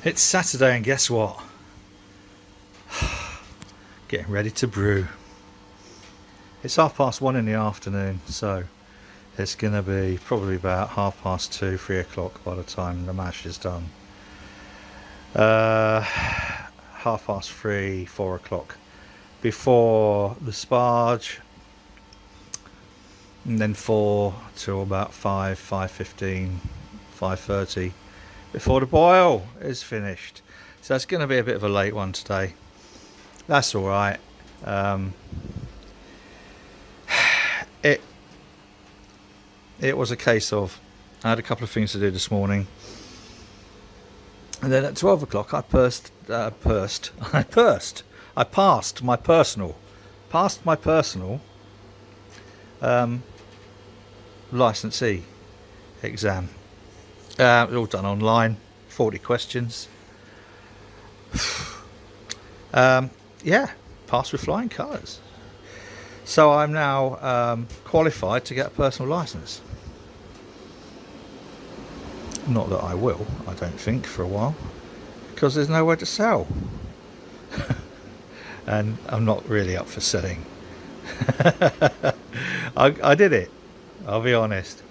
It's Saturday and guess what? Getting ready to brew. It's 1:30 in the afternoon, so it's going to be probably about 2:30, 3 o'clock by the time the mash is done. 3:30, 4 o'clock before the sparge, and then 4 till about 5, 5:15, 5:30 before the boil is finished. So it's going to be a bit of a late one today. That's all right. It was a case of I had a couple of things to do this morning, and then at 12 o'clock I passed my personal licensee exam. All done online, 40 questions. Yeah, passed with flying colours. So I'm now qualified to get a personal licence. Not that I will, I don't think, for a while, because there's nowhere to sell. And I'm not really up for selling. I did it, I'll be honest,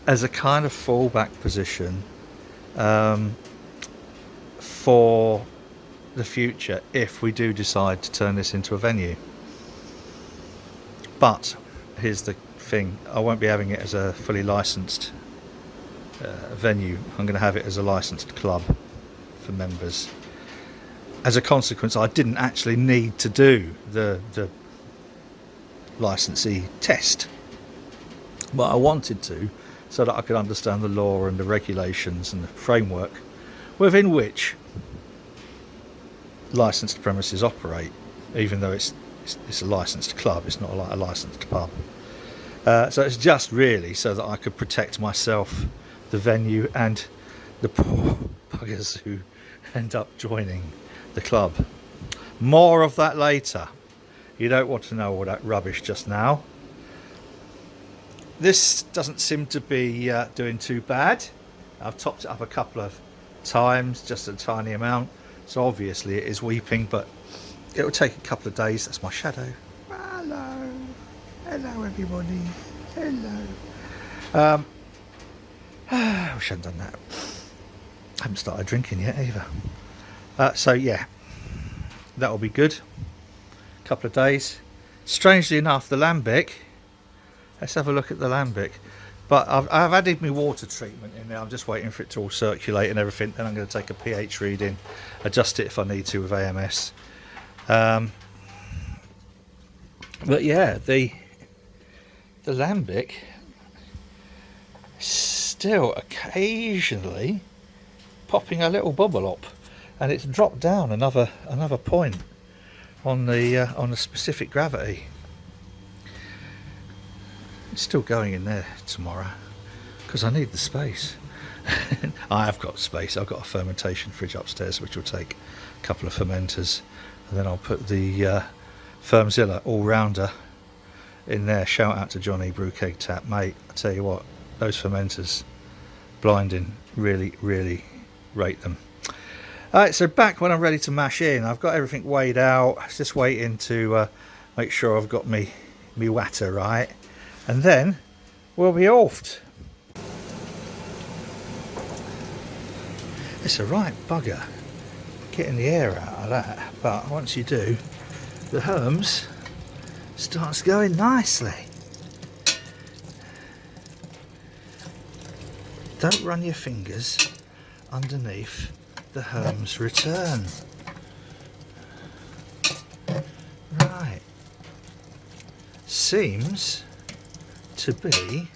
as a kind of fallback position for the future if we do decide to turn this into a venue. But here's the thing, I won't be having it as a fully licensed venue. I'm going to have it as a licensed club for members. As a consequence, I didn't actually need to do the licensee test, but I wanted to, so that I could understand the law and the regulations and the framework within which licensed premises operate, even though it's a licensed club, it's not like a licensed pub. So it's just really so that I could protect myself, the venue, and the poor buggers who end up joining the club. More of that later. You don't want to know all that rubbish just now. This doesn't seem to be doing too bad. I've topped it up a couple of times, just a tiny amount, so obviously it is weeping, but it will take a couple of days. That's my shadow. Hello everybody, hello. I wish I'd done that. I haven't started drinking yet either. So yeah, that'll be good. A couple of days. Strangely enough, the lambic, let's have a look at the lambic. But I've added my water treatment in there. I'm just waiting for it to all circulate and everything. Then I'm going to take a pH reading, adjust it if I need to with AMS. But yeah, the lambic still occasionally popping a little bubble up, and it's dropped down another point on the specific gravity. It's still going in there tomorrow because I need the space. I have got space. I've got a fermentation fridge upstairs which will take a couple of fermenters, and then I'll put the Firmzilla all-rounder in there. Shout out to Johnny Brew Keg Tap, mate. I tell you what, those fermenters, blinding. Really rate them. Alright, so back when I'm ready to mash in. I've got everything weighed out, just waiting to make sure I've got me water right, and then we'll be offed. It's a right bugger getting the air out of that, but once you do, the herms starts going nicely. Don't run your fingers underneath the herms return. Right, seems to be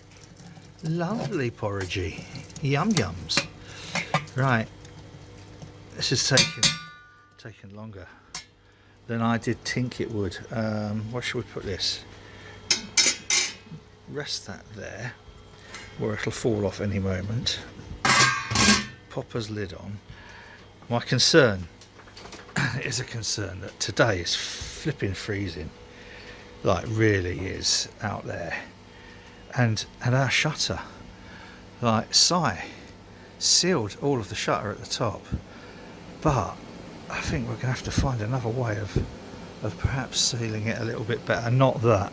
lovely porridgey, yum yums. Right, this is taking longer than I did think it would. Where should we put this? Rest that there, where it'll fall off any moment. Popper's lid on. My concern is a concern that today is flipping freezing, like really is out there, and our shutter, like sealed all of the shutter at the top, but I think we're going to have to find another way of perhaps sealing it a little bit better. Not that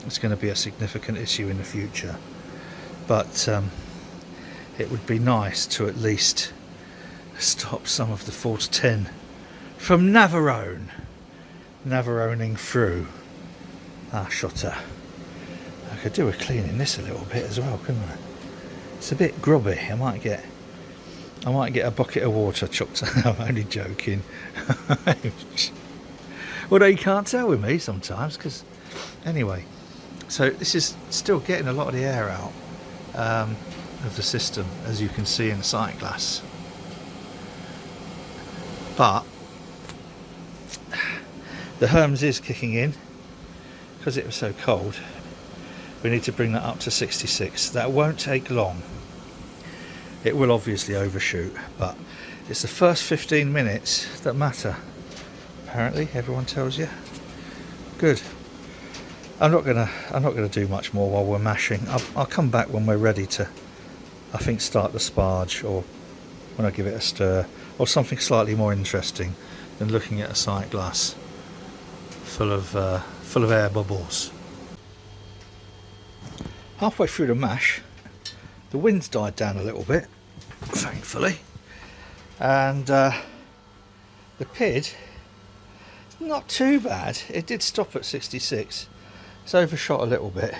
it's going to be a significant issue in the future, but it would be nice to at least stop some of the 4-10 from Navarroning through our shutter. I could do with cleaning this a little bit as well, couldn't I? It's a bit grubby. I might get a bucket of water chucked. I'm only joking. Although you can't tell with me sometimes, because anyway. So this is still getting a lot of the air out of the system, as you can see in the sight glass. But the Herms is kicking in because it was so cold. We need to bring that up to 66. That won't take long. It will obviously overshoot, but it's the first 15 minutes that matter. Apparently, everyone tells you. Good. I'm not gonna do much more while we're mashing. I'll come back when we're ready to, I think, start the sparge, or when I give it a stir, or something slightly more interesting than looking at a sight glass full of air bubbles. Halfway through the mash, the wind's died down a little bit, thankfully, and the PID, not too bad. It did stop at 66. It's overshot a little bit,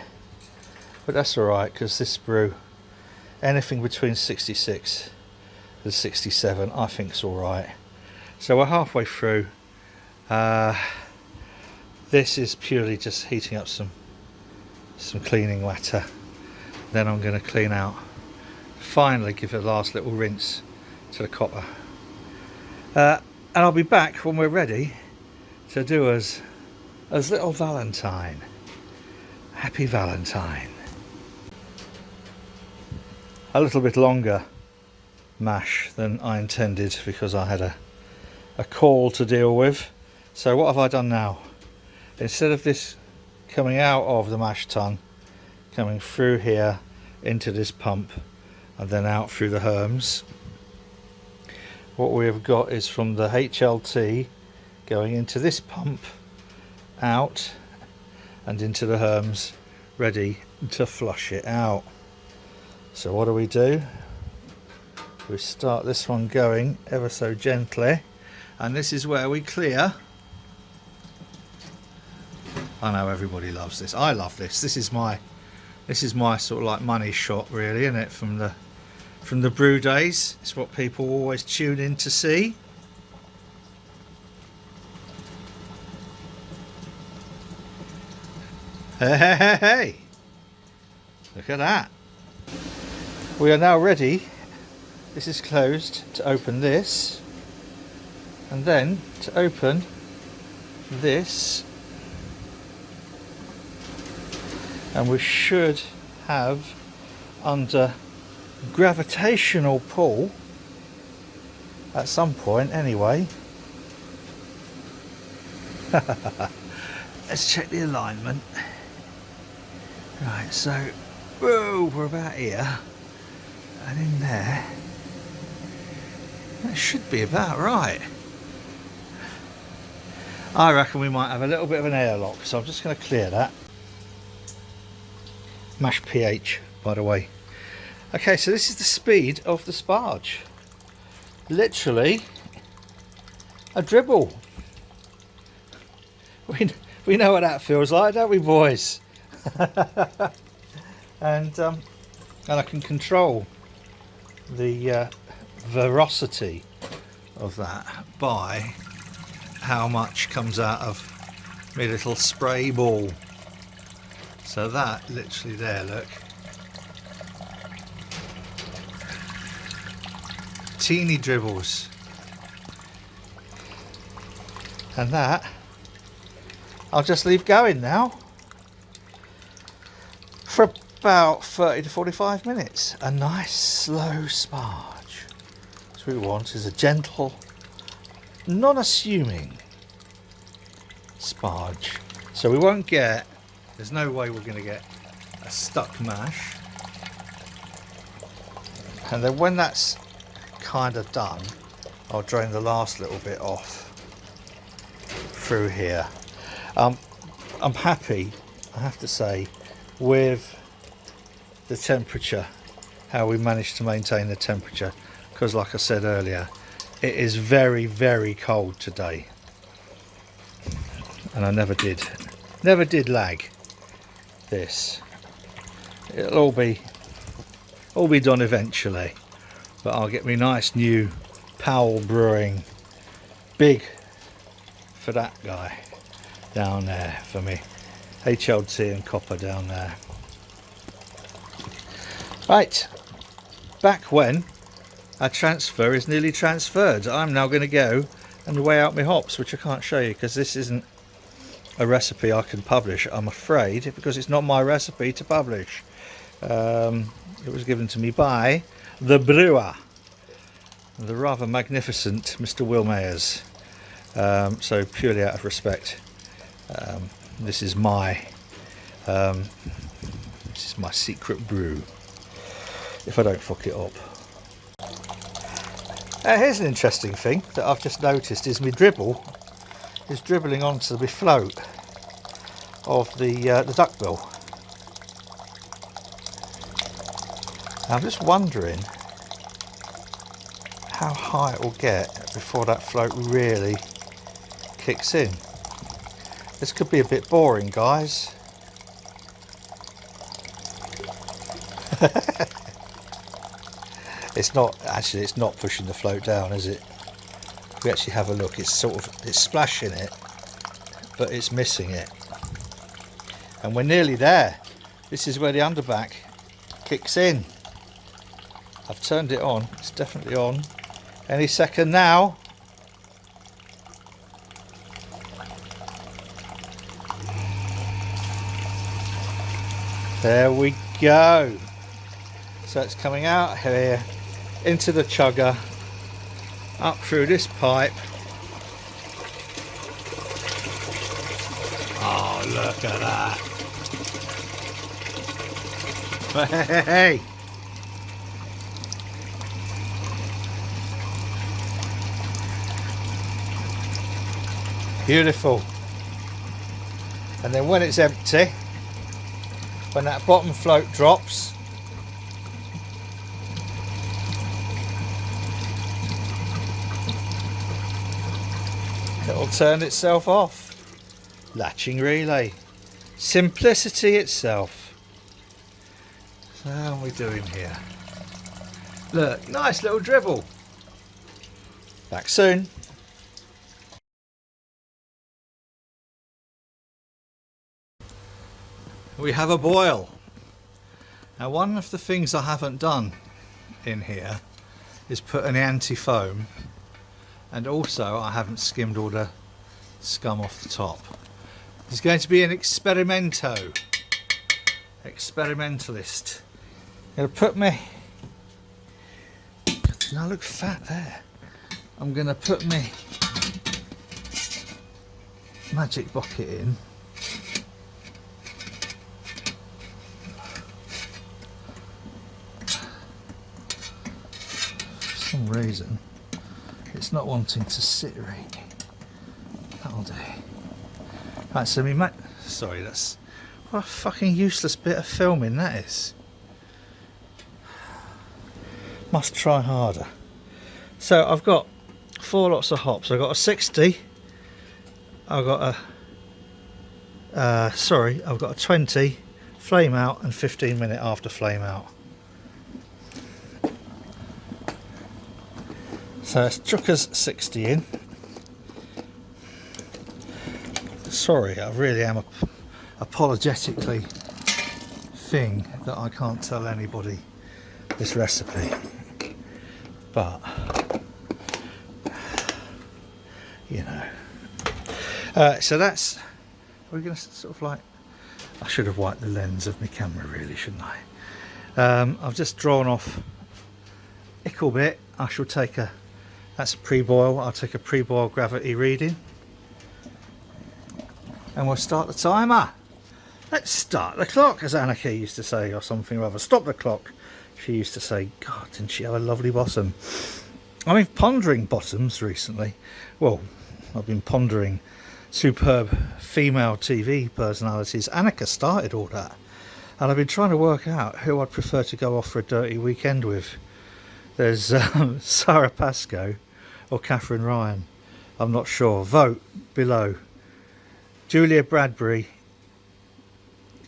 but that's alright, because this brew, anything between 66 and 67 I think is alright. So we're halfway through. This is purely just heating up some cleaning water. Then I'm going to clean out, finally give it a last little rinse to the copper, and I'll be back when we're ready to do as little Valentine. Happy Valentine. A little bit longer mash than I intended, because I had a call to deal with. So what have I done now? Instead of this coming out of the mash tun, coming through here into this pump and then out through the Herms, what we have got is from the HLT going into this pump, out and into the Herms, ready to flush it out. So what do? We start this one going ever so gently, and this is where we clear. I know everybody loves this. I love this. This is my sort of like money shot, really, isn't it? From the brew days. It's what people always tune in to see. Hey! Look at that. We are now ready. This is closed, to open this, and then to open this. And we should have, under gravitational pull at some point anyway. Let's check the alignment. Right, so whoa, we're about here, and in there, that should be about right. I reckon we might have a little bit of an airlock, so I'm just going to clear that. Mash pH, by the way. Okay, so this is the speed of the sparge. Literally a dribble. We know what that feels like, don't we, boys? and I can control the veracity of that by how much comes out of my little spray ball. So that, literally there, look. Teeny dribbles. And that, I'll just leave going now for about 30 to 45 minutes. A nice slow sparge. So what we want is a gentle, non-assuming sparge. So we won't get, there's no way we're going to get a stuck mash. And then when that's kind of done, I'll drain the last little bit off through here. I'm happy, I have to say, with the temperature, how we managed to maintain the temperature, because like I said earlier, it is very, very cold today, and I never did lag this. It'll all be done eventually, but I'll get me nice new Powell Brewing, big for that guy down there for me, HLT and copper down there. Right, back when a transfer is nearly transferred, I'm now going to go and weigh out my hops, which I can't show you because this isn't a recipe I can publish, I'm afraid, because it's not my recipe to publish. It was given to me by the brewer, the rather magnificent Mr. Will Mayers. So purely out of respect, this is my secret brew, if I don't fuck it up. Here's an interesting thing that I've just noticed, is my dribble is dribbling onto the float of the duckbill. I'm just wondering how high it will get before that float really kicks in. This could be a bit boring, guys. It's not pushing the float down, is it? If we actually have a look, it's splashing it, but it's missing it. And we're nearly there. This is where the underback kicks in. I've turned it on, it's definitely on. Any second now. There we go. So it's coming out here into the chugger, up through this pipe. Oh, look at that. Hey! Beautiful. And then when it's empty, when that bottom float drops, it'll turn itself off. Latching relay. Simplicity itself. So how are we doing here? Look, nice little dribble. Back soon. We have a boil. Now, one of the things I haven't done in here is put an anti-foam, and also I haven't skimmed all the scum off the top. There's going to be an experimentalist. I'm going to put me, I look fat there. I'm going to put me magic bucket in. For some reason it's not wanting to sit right. That'll do. Right, so sorry, that's what a fucking useless bit of filming that is. Must try harder. So I've got 4 lots of hops. I've got a 60. I've got I've got a 20 flame out and 15 minute after flame out. So it's Chucker's 60 in. Sorry, I really am apologetically thing that I can't tell anybody this recipe, but you know. So that's, we're going to sort of like, I should have wiped the lens of my camera really, shouldn't I? I've just drawn off ickle bit. I shall take that's a pre-boil. I'll take a pre-boil gravity reading, and we'll start the timer. Let's start the clock, as Anarchy used to say, or something or other. Stop the clock. She used to say, God, didn't she have a lovely bottom? I mean, pondering bottoms recently. Well, I've been pondering superb female TV personalities. Annika started all that. And I've been trying to work out who I'd prefer to go off for a dirty weekend with. There's Sarah Pascoe or Catherine Ryan. I'm not sure. Vote below. Julia Bradbury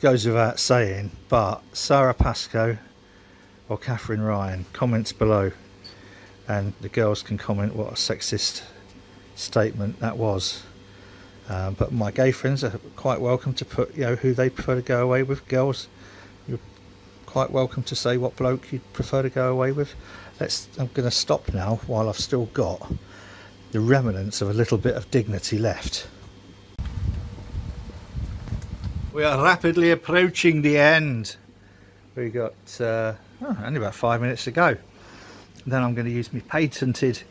goes without saying, but Sarah Pascoe or Catherine Ryan, comments below, and the girls can comment what a sexist statement that was. But my gay friends are quite welcome to put, who they prefer to go away with. Girls, you're quite welcome to say what bloke you'd prefer to go away with. I'm going to stop now while I've still got the remnants of a little bit of dignity left. We are rapidly approaching the end. We got only about 5 minutes to go. Then I'm going to use my patented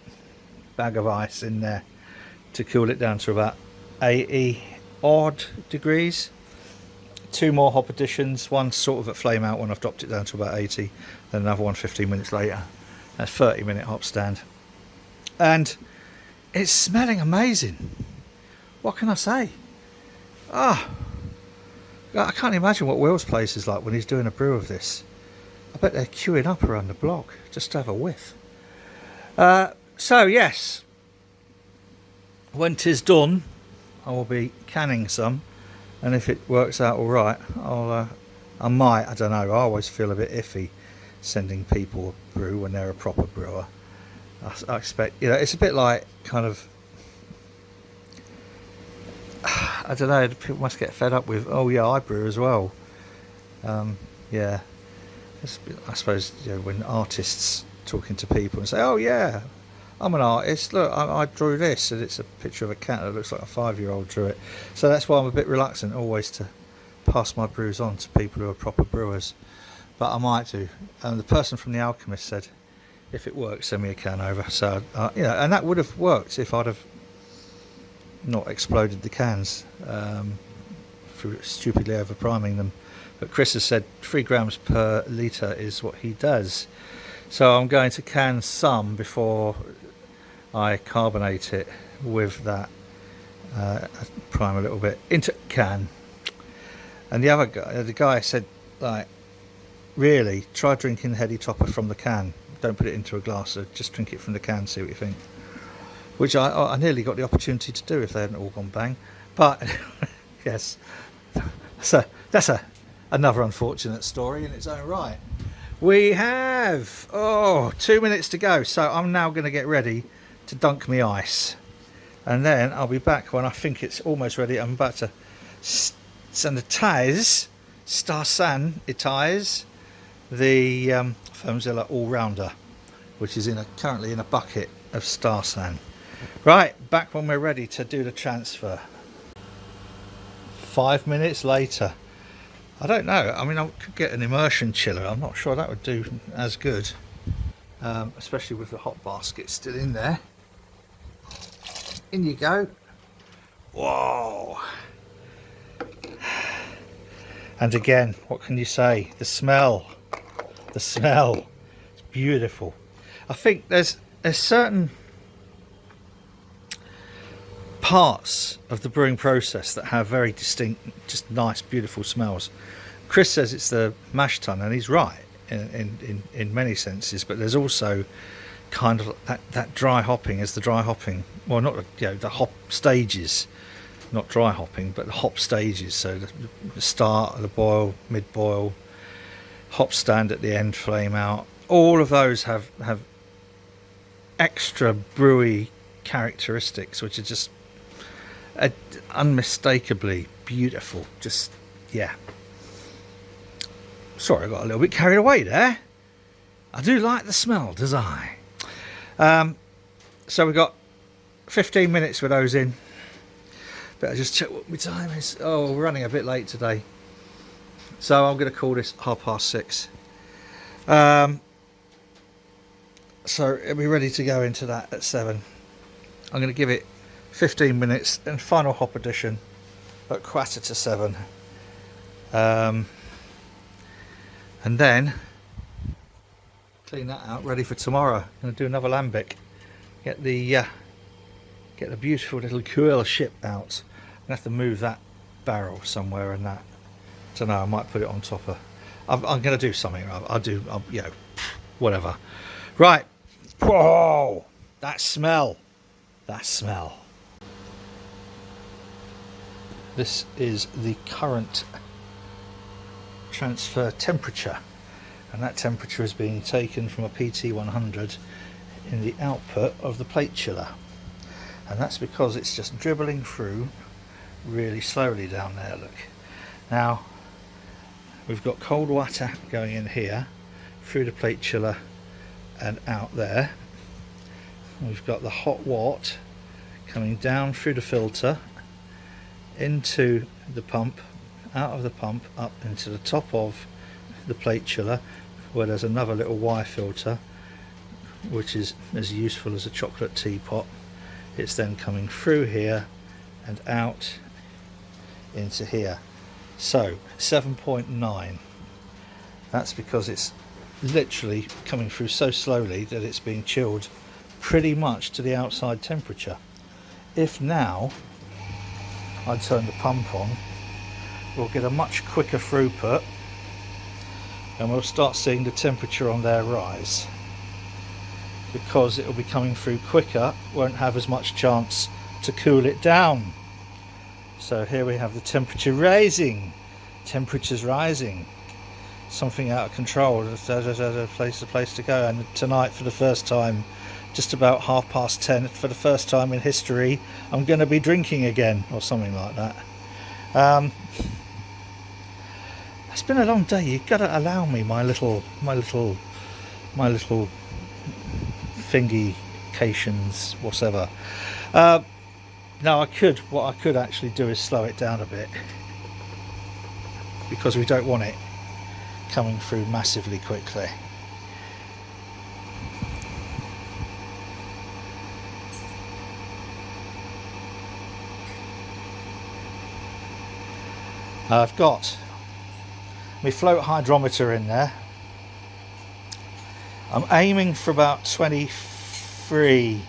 bag of ice in there to cool it down to about 80 odd degrees. 2 more hop additions, one sort of at flame out when I've dropped it down to about 80, then another one 15 minutes later. That's 30-minute hop stand. And it's smelling amazing. What can I say? I can't imagine what Will's place is like when he's doing a brew of this. I bet they're queuing up around the block just to have a whiff. So yes, when 'tis done, I will be canning some, and if it works out all right, I might. I don't know. I always feel a bit iffy sending people a brew when they're a proper brewer. I expect, it's a bit like kind of. I don't know. People must get fed up with. Oh yeah, I brew as well. Yeah. I suppose when artists talking to people and say, "Oh yeah, I'm an artist. Look, I drew this," and it's a picture of a cat that looks like a 5-year-old drew it. So that's why I'm a bit reluctant always to pass my brews on to people who are proper brewers. But I might do. And the person from The Alchemist said, "If it works, send me a can over." So and that would have worked if I'd have not exploded the cans through stupidly over priming them. But Chris has said 3 grams per litre is what he does. So I'm going to can some before I carbonate it with that, prime a little bit into can. And the guy said, like, really, try drinking the heady topper from the can. Don't put it into a glass, so just drink it from the can, see what you think. Which I nearly got the opportunity to do if they hadn't all gone bang. But, yes, so that's another unfortunate story in its own right. We have 2 minutes to go, so I'm now going to get ready to dunk me ice, and then I'll be back when I think it's almost ready. I'm about to sanitize the Firmzilla all-rounder, which is currently in a bucket of Star San. Right, back when we're ready to do the transfer. 5 minutes later. I don't know. I mean, I could get an immersion chiller. I'm not sure that would do as good, especially with the hot basket still in there. In you go. Whoa. And again, what can you say? The smell. It's beautiful. I think there's certain parts of the brewing process that have very distinct, just nice, beautiful smells. Chris says it's the mash tun, and he's right in many senses. But there's also kind of that dry hopping as the dry hopping. Well, not the hop stages, not dry hopping, but the hop stages. So the start, the boil, mid boil, hop stand at the end, flame out. All of those have extra brewy characteristics, which are just unmistakably beautiful. Just sorry, I got a little bit carried away there. I do like the smell, does I? So we've got 15 minutes with those in. Better just check what my time is. Oh, we're running a bit late today, so I'm going to call this 6:30. So it'll be ready to go into that at 7. I'm going to give it 15 minutes and final hop addition at 6:45. And then Clean that out, ready for tomorrow. I'm going to do another lambic. Get the beautiful little cool ship out. I'm going to have to move that barrel somewhere and that. I don't know, I might put it on top of... I'm going to do something. You know, whatever. Right. Whoa! That smell. That smell. This is the current transfer temperature. And that temperature is being taken from a PT100 in the output of the plate chiller. And that's because it's just dribbling through really slowly down there, look. Now, we've got cold water going in here, through the plate chiller and out there. We've got the hot water coming down through the filter, into the pump, out of the pump, up into the top of the plate chiller, where there's another little Y filter which is as useful as a chocolate teapot. It's then coming through here and out into here. So 7.9. That's because it's literally coming through so slowly that it's being chilled pretty much to the outside temperature. If now I turn the pump on, we'll get a much quicker throughput and we'll start seeing the temperature on there rise, because it will be coming through quicker, won't have as much chance to cool it down. So here we have the temperature rising. Temperature's rising. Something out of control. There's a place to go. And tonight, for the first time, just about 10:30, for the first time in history, I'm going to be drinking again, or something like that. It's been a long day. You've got to allow me my little fingications, whatever. No, what I could actually do is slow it down a bit, because we don't want it coming through massively quickly. I've got my float hydrometer in there. I'm aiming for about 23,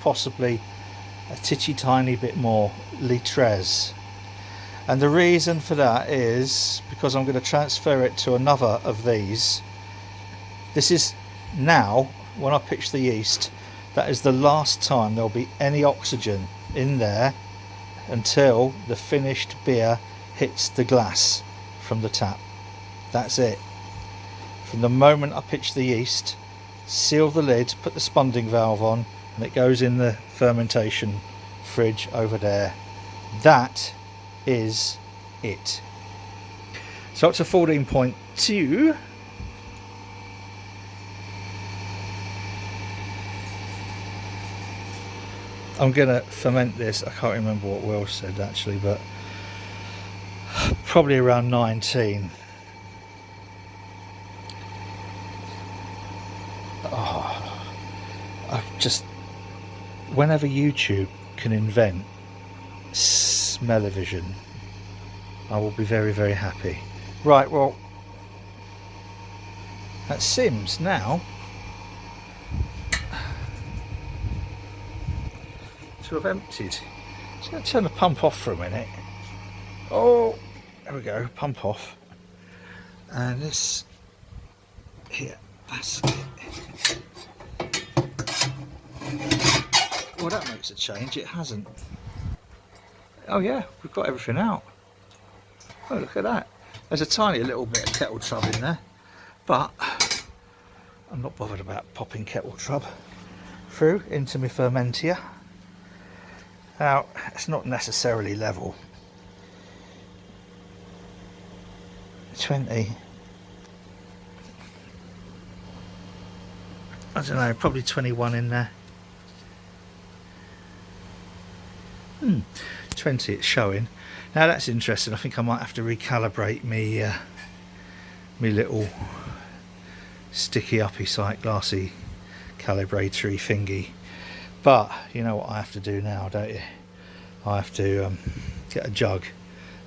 possibly a titchy tiny bit more litres. And the reason for that is because I'm going to transfer it to another of these. This is now, when I pitch the yeast, that is the last time there'll be any oxygen in there until the finished beer hits the glass from the tap. That's it. From the moment I pitch the yeast, seal the lid, put the spunding valve on, and it goes in the fermentation fridge over there. That is it. So up to 14.2. I'm going to ferment this. I can't remember what Will said actually, but probably around 19. Oh, I've just, whenever YouTube can invent smell-o-vision, I will be very, very happy. Right, well, that sims now to have emptied. Just going to turn the pump off for a minute. Oh, there we go, pump off. And this here, that's it. Well, that makes a change. It hasn't. Oh yeah, we've got everything out. Oh, look at that. There's a tiny little bit of kettle trub in there, but I'm not bothered about popping kettle trub through into my fermentier. Now, it's not necessarily level. 20. I don't know, probably 21 in there. 20 it's showing. Now that's interesting. I think I might have to recalibrate me me little sticky uppy sight glassy calibratory thingy. But you know what I have to do now, don't you? I have to get a jug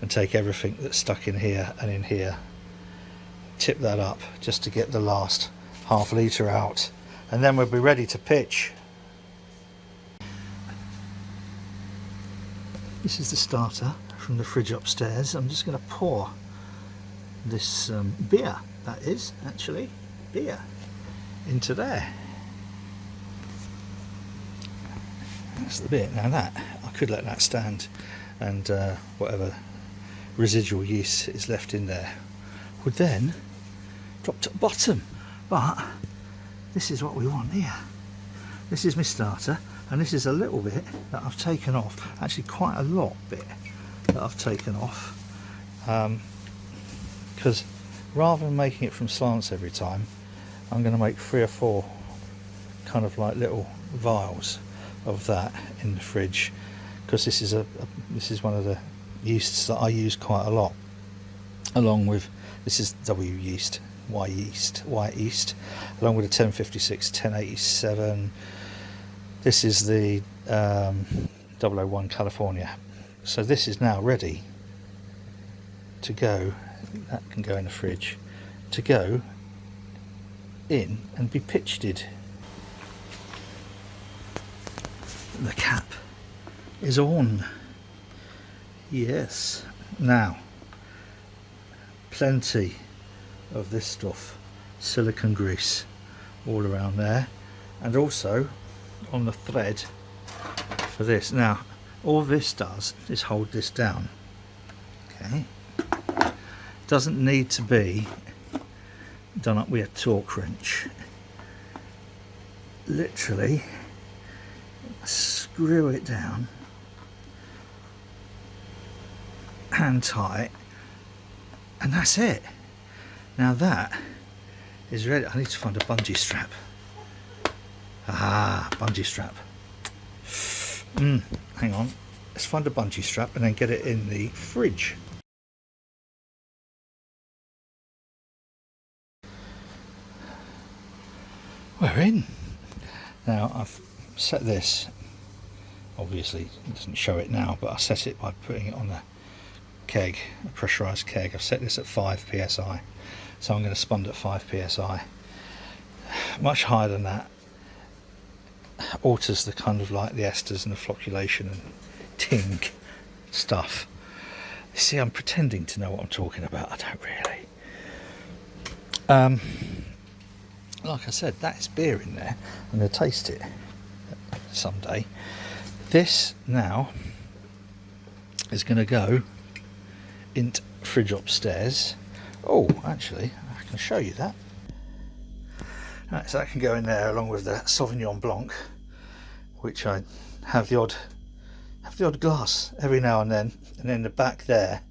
and take everything that's stuck in here and in here, tip that up just to get the last half litre out, and then we'll be ready to pitch. This is the starter from the fridge upstairs. I'm just going to pour this beer, that is actually beer, into there. That's the bit. Now that, I could let that stand, and whatever residual yeast is left in there would then drop to the bottom. But this is what we want here. This is my starter, and this is a little bit that I've taken off, actually quite a lot bit that I've taken off, because rather than making it from slants every time, I'm going to make 3 or 4 kind of like little vials of that in the fridge, because this is one of the yeasts that I use quite a lot, along with, this is W yeast, white yeast, along with the 1056, 1087. This is the 001 California. So this is now ready to go. That can go in the fridge, to go in and be pitched. The cap is on. Yes. Now, plenty of this stuff, silicone grease all around there, and also on the thread for this. Now, all this does is hold this down. Okay. Doesn't need to be done up with a torque wrench. Literally screw it down, hand tight, and that's it. Now that is ready. I need to find a bungee strap. Bungee strap. Hang on. Let's find a bungee strap and then get it in the fridge. We're in. Now I've set this, obviously it doesn't show it now, but I set it by putting it on a keg, a pressurised keg. I've set this at 5 psi, so I'm going to spund at 5 psi. Much higher than that alters the kind of like the esters and the flocculation and ting stuff. You see, I'm pretending to know what I'm talking about. I don't really. Like I said, that is beer in there. I'm going to taste it someday. This now is going to go into fridge upstairs. Oh, actually, I can show you that. Right, so that can go in there along with the Sauvignon Blanc, which I have the odd glass every now and then. And in the back there,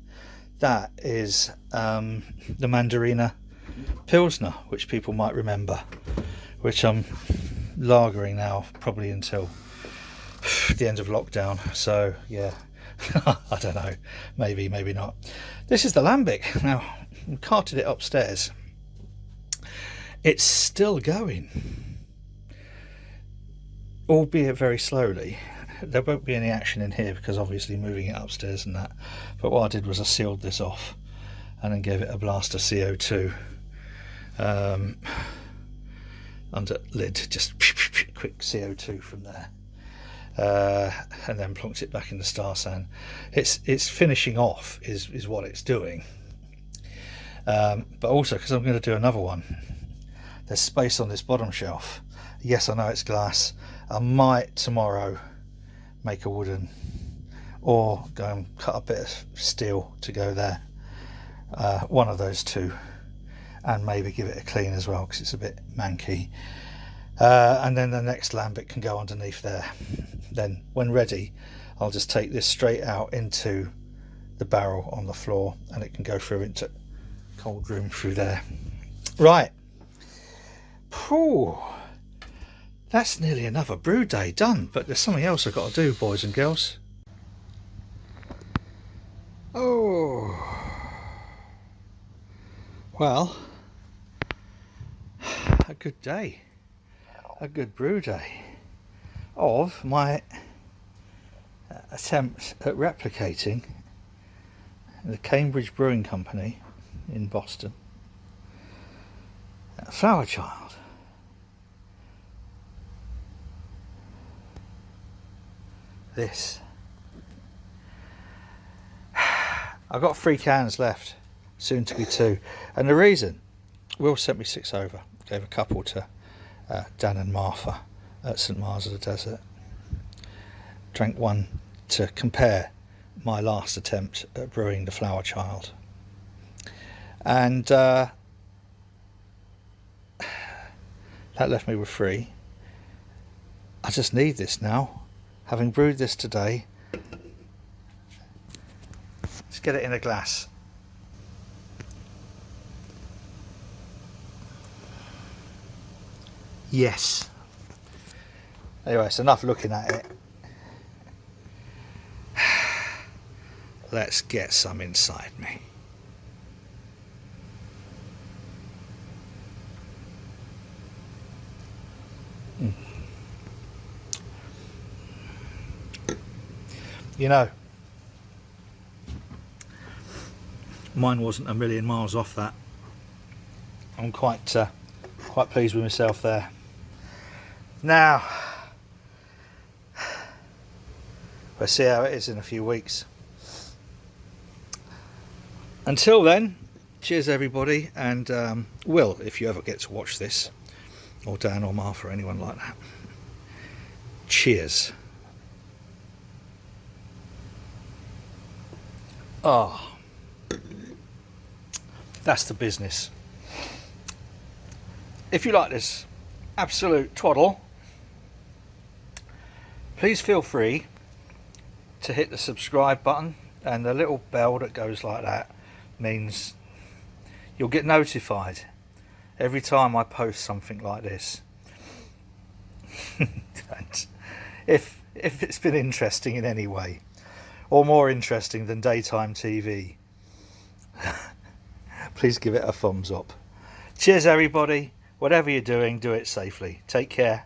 that is the Mandarina Pilsner, which people might remember, which I'm lagering now probably until the end of lockdown. So yeah, I don't know, maybe not. This is the lambic. Now, we carted it upstairs. It's still going, albeit very slowly. There won't be any action in here because obviously moving it upstairs and that, but what I did was I sealed this off and then gave it a blast of CO2 under lid, just quick CO2 from there, and then plonked it back in the Star San. It's finishing off is what it's doing, but also because I'm going to do another one. There's space on this bottom shelf. Yes, I know it's glass. I might tomorrow make a wooden, or go and cut a bit of steel to go there. One of those two, and maybe give it a clean as well because it's a bit manky. And then the next lambic can go underneath there. Then when ready, I'll just take this straight out into the barrel on the floor, and it can go through into cold room through there. Right. Whew. That's nearly another brew day done, but there's something else I've got to do, boys and girls. Oh, well, a good day, a good brew day of my attempt at replicating the Cambridge Brewing Company in Boston, Flower Child. this. I've got 3 cans left, soon to be 2. And the reason, Will sent me 6 over. Gave a couple to Dan and Martha at St Mars of the Desert. Drank one to compare my last attempt at brewing the Flower Child. And that left me with 3. I just need this now. Having brewed this today, let's get it in a glass. Yes. Anyway, it's enough looking at it. Let's get some inside me. You know, mine wasn't a million miles off that. I'm quite pleased with myself there. Now, we'll see how it is in a few weeks. Until then, cheers everybody, and Will, if you ever get to watch this, or Dan or Martha or anyone like that, cheers. Ah, that's the business. If you like this absolute twaddle, please feel free to hit the subscribe button, and the little bell that goes like that means you'll get notified every time I post something like this. And if it's been interesting in any way, or more interesting than daytime TV, please give it a thumbs up. Cheers everybody. Whatever you're doing, do it safely. Take care.